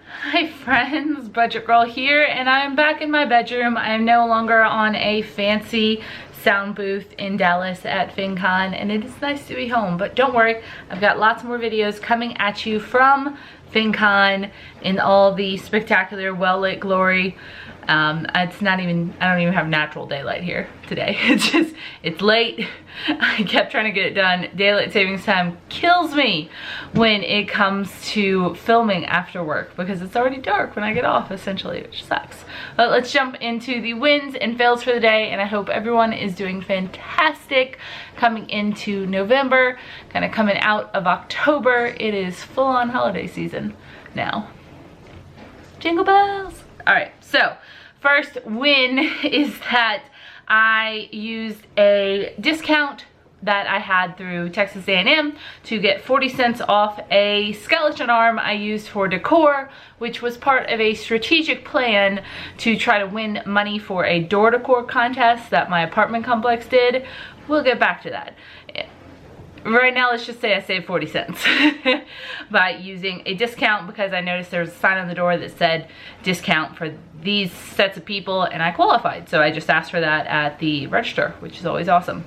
Hi friends, Budget Girl here, and I'm back in my bedroom. I am no longer on a fancy sound booth in Dallas at FinCon, and it is nice to be home. But don't worry, I've got lots more videos coming at you from FinCon in all the spectacular, well-lit glory. I don't even have natural daylight here today. It's late. I kept trying to get it done. Daylight savings time kills me when it comes to filming after work because it's already dark when I get off, essentially, which sucks. But let's jump into the wins and fails for the day, and I hope everyone is doing fantastic coming into November, kind of coming out of October. It is full-on holiday season now. Jingle bells. All right, so first win is that I used a discount that I had through Texas A&M to get 40 cents off a skeleton arm I used for decor, which was part of a strategic plan to try to win money for a door decor contest that my apartment complex did. We'll get back to that. Right now, let's just say I saved 40 cents by using a discount because I noticed there was a sign on the door that said discount for these sets of people, and I qualified. So I just asked for that at the register, which is always awesome.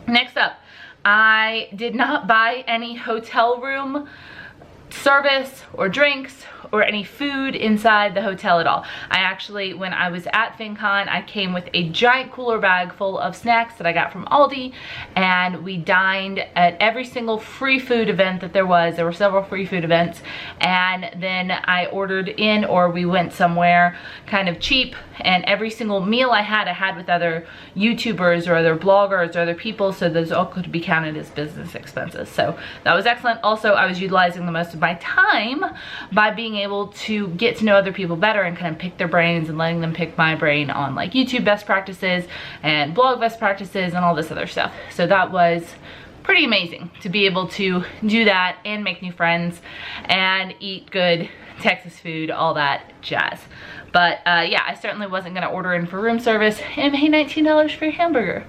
Next up, I did not buy any hotel room service or drinks or any food inside the hotel at all. I actually, when I was at FinCon, I came with a giant cooler bag full of snacks that I got from Aldi, and we dined at every single free food event that there was. There were several free food events, and then I ordered in, or we went somewhere kind of cheap, and every single meal I had with other YouTubers or other bloggers or other people, so those all could be counted as business expenses. So that was excellent. Also, I was utilizing the most of my time by being able to get to know other people better and kind of pick their brains and letting them pick my brain on like YouTube best practices and blog best practices and all this other stuff. So that was pretty amazing to be able to do that and make new friends and eat good Texas food, all that jazz. But yeah, I certainly wasn't gonna order in for room service and pay $19 for a hamburger.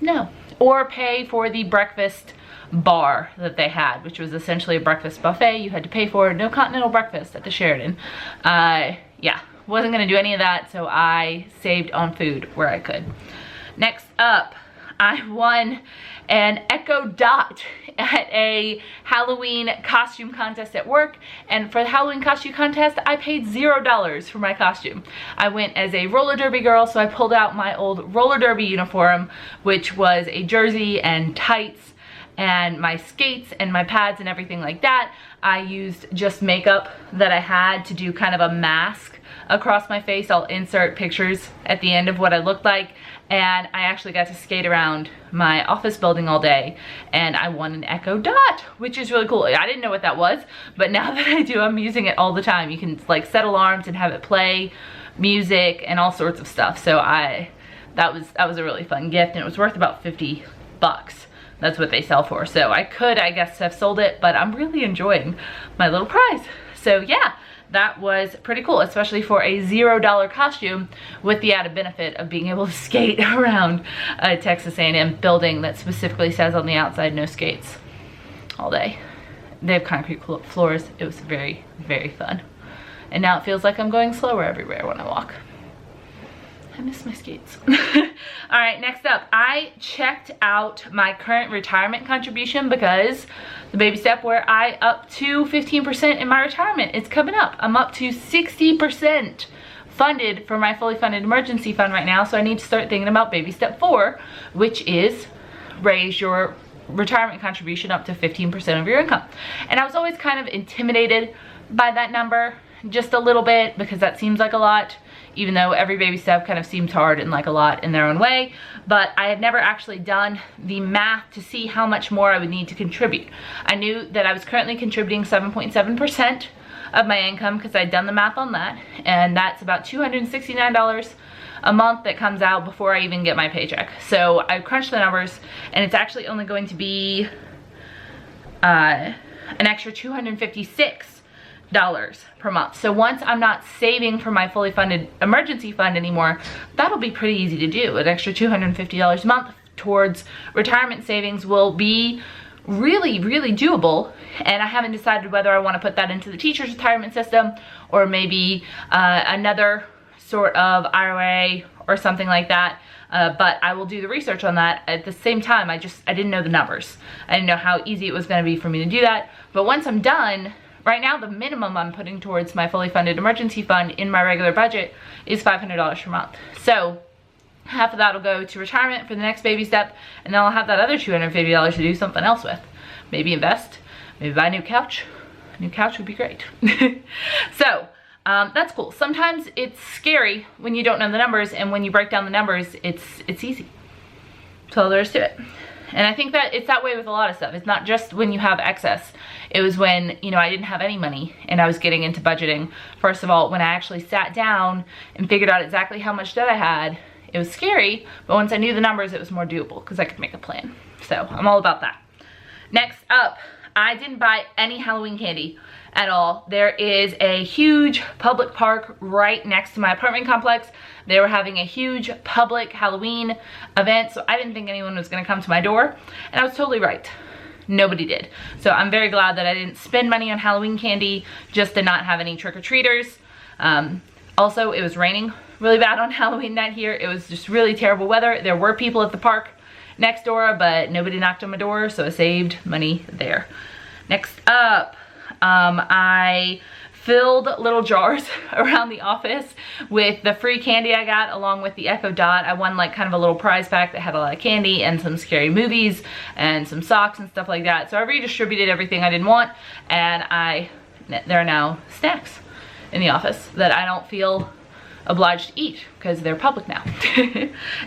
No. Or pay for the breakfast bar that they had, which was essentially a breakfast buffet. You had to pay for it. No continental breakfast at the Sheraton. Yeah, wasn't gonna do any of that, so I saved on food where I could. Next up, I won an Echo Dot at a Halloween costume contest at work, and for the Halloween costume contest, I paid $0 for my costume. I went as a roller derby girl, so I pulled out my old roller derby uniform, which was a jersey and tights and my skates and my pads and everything like that. I used just makeup that I had to do kind of a mask across my face. I'll insert pictures at the end of what I looked like, and I actually got to skate around my office building all day, and I won an Echo Dot, which is really cool. I didn't know what that was, but now that I do, I'm using it all the time. You can like set alarms and have it play music and all sorts of stuff. So that was a really fun gift, and it was worth about 50 bucks. That's what they sell for. So I could, I guess, have sold it, but I'm really enjoying my little prize. So yeah, that was pretty cool, especially for a $0 costume with the added benefit of being able to skate around a Texas A&M building that specifically says on the outside, no skates all day. They have concrete floors. It was very, very fun. And now it feels like I'm going slower everywhere when I walk. I miss my skates. All right, next up, I checked out my current retirement contribution because the baby step where I up to 15% in my retirement, it's coming up. I'm up to 60% funded for my fully funded emergency fund right now, so I need to start thinking about baby step 4, which is raise your retirement contribution up to 15% of your income. And I was always kind of intimidated by that number, just a little bit, because that seems like a lot, even though every baby step kind of seems hard and like a lot in their own way. But I had never actually done the math to see how much more I would need to contribute. I knew that I was currently contributing 7.7% of my income because I'd done the math on that, and that's about $269 a month that comes out before I even get my paycheck. So I crunched the numbers, and it's actually only going to be an extra $256 per month. So once I'm not saving for my fully funded emergency fund anymore, that'll be pretty easy to do. An extra $250 a month towards retirement savings will be really, really doable. And I haven't decided whether I want to put that into the teacher's retirement system or maybe another sort of IRA or something like that. But I will do the research on that. At the same time, I didn't know the numbers. I didn't know how easy it was going to be for me to do that. But once I'm done, right now the minimum I'm putting towards my fully funded emergency fund in my regular budget is $500 per month. So half of that will go to retirement for the next baby step, and then I'll have that other $250 to do something else with. Maybe invest, maybe buy a new couch. A new couch would be great. So that's cool. Sometimes it's scary when you don't know the numbers, and when you break down the numbers, it's easy. That's all there is to it. And I think that it's that way with a lot of stuff. It's not just when you have excess. It was when, you know, I didn't have any money and I was getting into budgeting. First of all, when I actually sat down and figured out exactly how much debt I had, it was scary, but once I knew the numbers, it was more doable because I could make a plan. So I'm all about that. Next up, I didn't buy any Halloween candy at all. There is a huge public park right next to my apartment complex. They were having a huge public Halloween event, so I didn't think anyone was gonna come to my door, and I was totally right. Nobody did. So I'm very glad that I didn't spend money on Halloween candy just to not have any trick-or-treaters. Also, it was raining really bad on Halloween night here. It was just really terrible weather. There were people at the park next door, but nobody knocked on my door, so I saved money there. Next up, I filled little jars around the office with the free candy I got along with the Echo Dot. I won like kind of a little prize pack that had a lot of candy and some scary movies and some socks and stuff like that. So I redistributed everything I didn't want, and there are now snacks in the office that I don't feel obliged to eat because they're public now.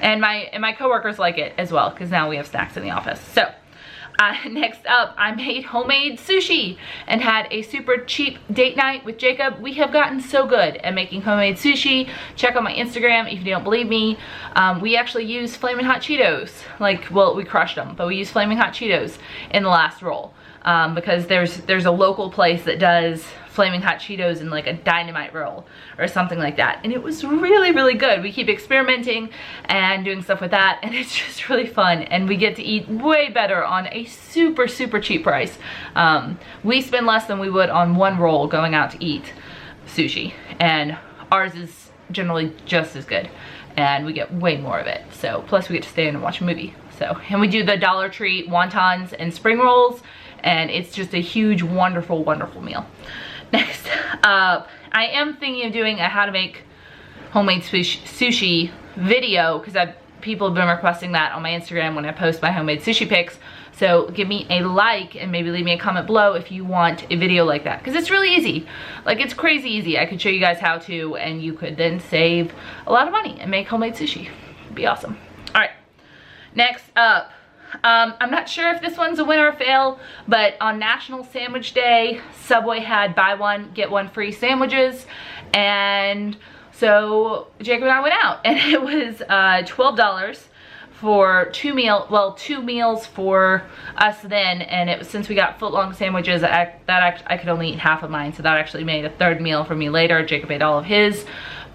and my coworkers like it as well because now we have snacks in the office. So next up, I made homemade sushi and had a super cheap date night with Jacob. We have gotten so good at making homemade sushi. Check out my Instagram if you don't believe me. We actually used Flamin' Hot Cheetos. Well, we crushed them, but we used Flamin' Hot Cheetos in the last roll because there's a local place that does Flaming Hot Cheetos in like a dynamite roll or something like that, and it was really, really good. We keep experimenting and doing stuff with that, and it's just really fun, and we get to eat way better on a super, super cheap price. We spend less than we would on one roll going out to eat sushi, and ours is generally just as good, and we get way more of it. So plus we get to stay in and watch a movie. So, and we do the Dollar Tree wontons and spring rolls, and it's just a huge, wonderful, wonderful meal. Next up, I am thinking of doing a how to make homemade sushi video because people have been requesting that on my Instagram when I post my homemade sushi pics. So give me a like and maybe leave me a comment below if you want a video like that, because it's really easy. Like, it's crazy easy. I could show you guys how to, and you could then save a lot of money and make homemade sushi. It'd be awesome. All right, next up. I'm not sure if this one's a win or a fail, but on National Sandwich Day, Subway had buy one, get one free sandwiches, and so Jacob and I went out, and it was $12 for two meals for us then, and it was, since we got foot-long sandwiches, I could only eat half of mine, so that actually made a third meal for me later. Jacob ate all of his.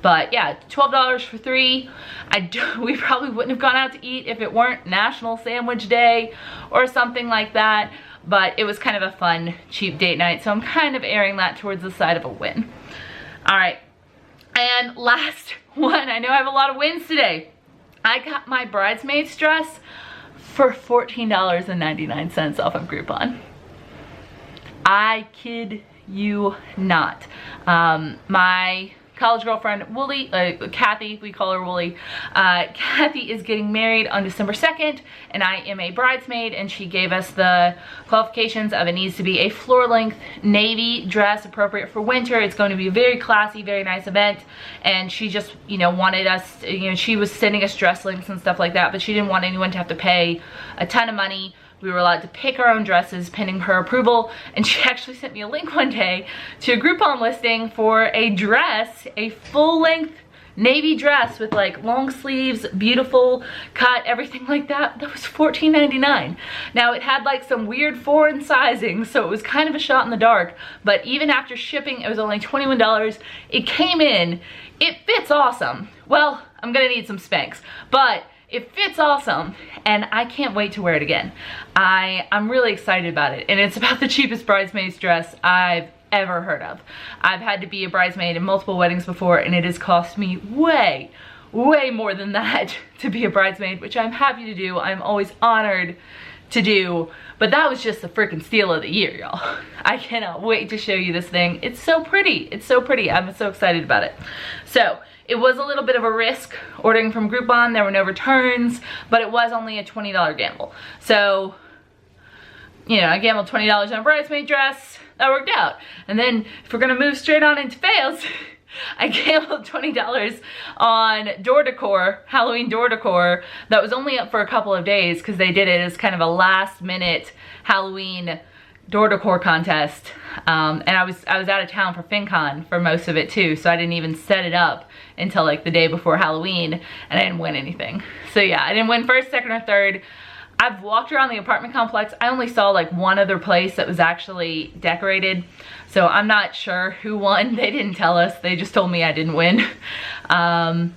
But yeah, $12 for three. We probably wouldn't have gone out to eat if it weren't National Sandwich Day or something like that. But it was kind of a fun, cheap date night. So I'm kind of airing that towards the side of a win. All right. And last one, I know I have a lot of wins today. I got my Bridesmaid Dress for $14.99 off of Groupon. I kid you not. My college girlfriend, Wooly, Kathy, we call her Wooly. Kathy is getting married on December 2nd, and I am a bridesmaid, and she gave us the qualifications of it needs to be a floor-length navy dress appropriate for winter. It's going to be a very classy, very nice event, and she just, you know, wanted us, you know, she was sending us dress links and stuff like that, but she didn't want anyone to have to pay a ton of money. We were allowed to pick our own dresses pending her approval, and she actually sent me a link one day to a Groupon listing for a dress, a full-length navy dress with like long sleeves, beautiful cut, everything like that. That was $14.99. Now it had like some weird foreign sizing, so it was kind of a shot in the dark, but even after shipping, it was only $21. It came in, it fits awesome. Well, I'm gonna need some Spanx, but it fits awesome, and I can't wait to wear it again. I'm really excited about it, and it's about the cheapest bridesmaid's dress I've ever heard of. I've had to be a bridesmaid in multiple weddings before, and it has cost me way more than that to be a bridesmaid, which I'm happy to do. I'm always honored to do, but that was just the freaking steal of the year, y'all. I cannot wait to show you this thing. It's so pretty. It's so pretty. I'm so excited about it. So it was a little bit of a risk ordering from Groupon. There were no returns, but it was only a $20 gamble. So, you know, I gambled $20 on a bridesmaid dress. That worked out. And then if we're gonna move straight on into fails, I gambled $20 on door decor, Halloween door decor, that was only up for a couple of days because they did it as kind of a last minute Halloween door decor contest. And I was out of town for FinCon for most of it too, so I didn't even set it up until like the day before Halloween, and I didn't win anything. So yeah, I didn't win first, second, or third. I've walked around the apartment complex. I only saw like one other place that was actually decorated. So I'm not sure who won. They didn't tell us. They just told me I didn't win. Yeah.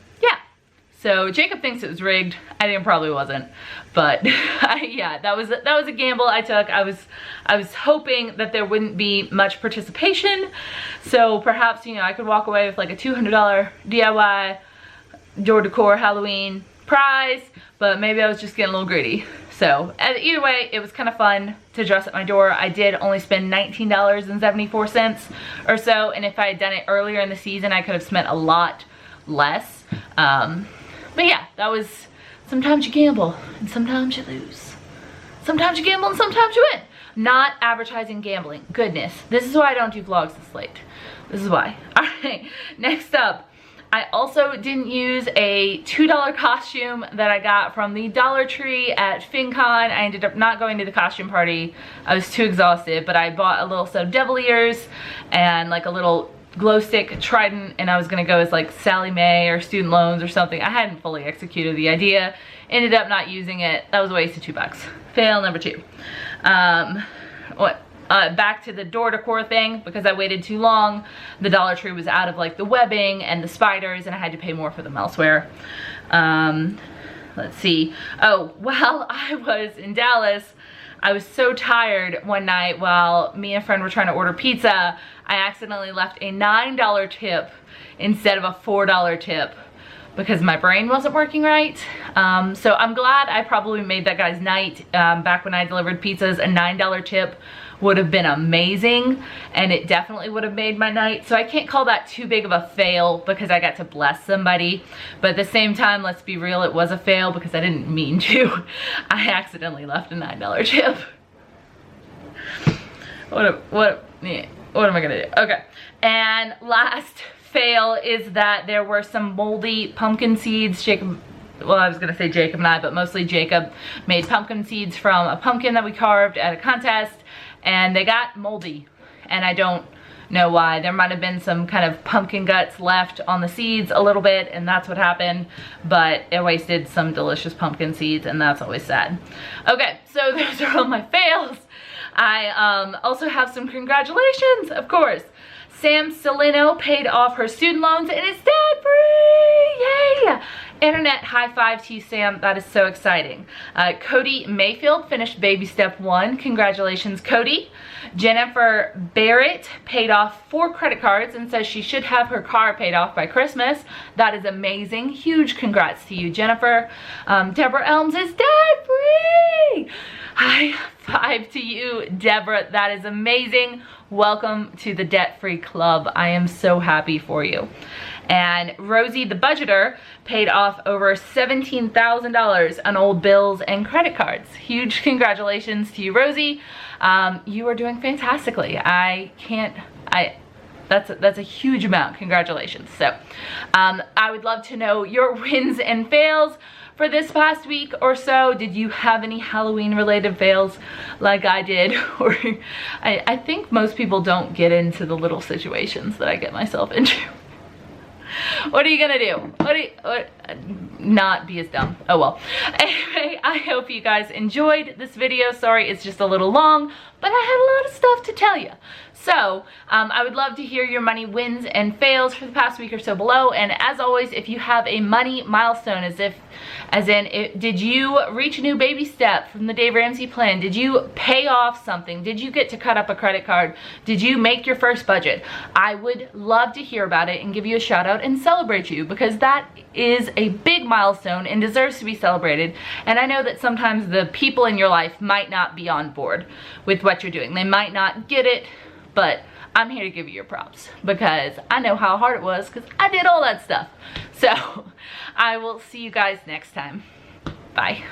So Jacob thinks it was rigged. I think it probably wasn't. But yeah, that was a gamble I took. I was hoping that there wouldn't be much participation. So perhaps, you know, I could walk away with like a $200 DIY door decor Halloween prize, but maybe I was just getting a little greedy. So either way, it was kind of fun to dress at my door. I did only spend $19.74 or so, and if I had done it earlier in the season, I could have spent a lot less. But yeah, that was, sometimes you gamble and sometimes you lose. Sometimes you gamble and sometimes you win. Not advertising gambling. Goodness, this is why I don't do vlogs this late. This is why. All right, next up. I also didn't use a $2 costume that I got from the Dollar Tree at FinCon. I ended up not going to the costume party. I was too exhausted, but I bought a little set of devil ears and like a little glow stick trident, and I was gonna go as like Sally Mae or student loans or something. I hadn't fully executed the idea. Ended up not using it. That was a waste of $2. Fail number 2. Back to the door decor thing, because I waited too long. The Dollar Tree was out of like the webbing and the spiders, and I had to pay more for them elsewhere. Let's see. Oh, while I was in Dallas, I was so tired one night while me and a friend were trying to order pizza. I accidentally left a $9 tip instead of a $4 tip because my brain wasn't working right. So I'm glad I probably made that guy's night. Back when I delivered pizzas, a $9 tip would have been amazing, and it definitely would have made my night. So I can't call that too big of a fail because I got to bless somebody, but at the same time, let's be real, it was a fail because I didn't mean to. I accidentally left a $9 tip. What am I gonna do? Okay, and last fail is that there were some moldy pumpkin seeds. Jacob, well, I was gonna say Jacob and I, but mostly Jacob made pumpkin seeds from a pumpkin that we carved at a contest, and they got moldy, and I don't know why. There might have been some kind of pumpkin guts left on the seeds a little bit, and that's what happened, but it wasted some delicious pumpkin seeds, and that's always sad. Okay, so those are all my fails. I also have some congratulations, of course. Sam Celino paid off her student loans and is debt-free! Yay! Internet high five to you, Sam. That is so exciting. Cody Mayfield finished baby step 1. Congratulations, Cody. Jennifer Barrett paid off 4 credit cards and says she should have her car paid off by Christmas. That is amazing. Huge congrats to you, Jennifer. Deborah Elms is debt-free! High five to you, Deborah. That is amazing. Welcome to the debt-free club. I am so happy for you. And Rosie the budgeter paid off over $17,000 on old bills and credit cards. Huge congratulations to you, Rosie. You are doing fantastically. That's a huge amount. Congratulations. So I would love to know your wins and fails for this past week or so. Did you have any Halloween related fails like I did? Or I think most people don't get into the little situations that I get myself into. What are you gonna do? Not be as dumb. Oh well. Anyway, I hope you guys enjoyed this video. Sorry it's just a little long, but I had a lot of stuff to tell you. So I would love to hear your money wins and fails for the past week or so below. And as always, if you have a money milestone, did you reach a new baby step from the Dave Ramsey plan? Did you pay off something? Did you get to cut up a credit card? Did you make your first budget? I would love to hear about it and give you a shout out and celebrate you, because that is a big milestone and deserves to be celebrated. And I know that sometimes the people in your life might not be on board with what you're doing. They might not get it, but I'm here to give you your props because I know how hard it was because I did all that stuff. So I will see you guys next time. Bye.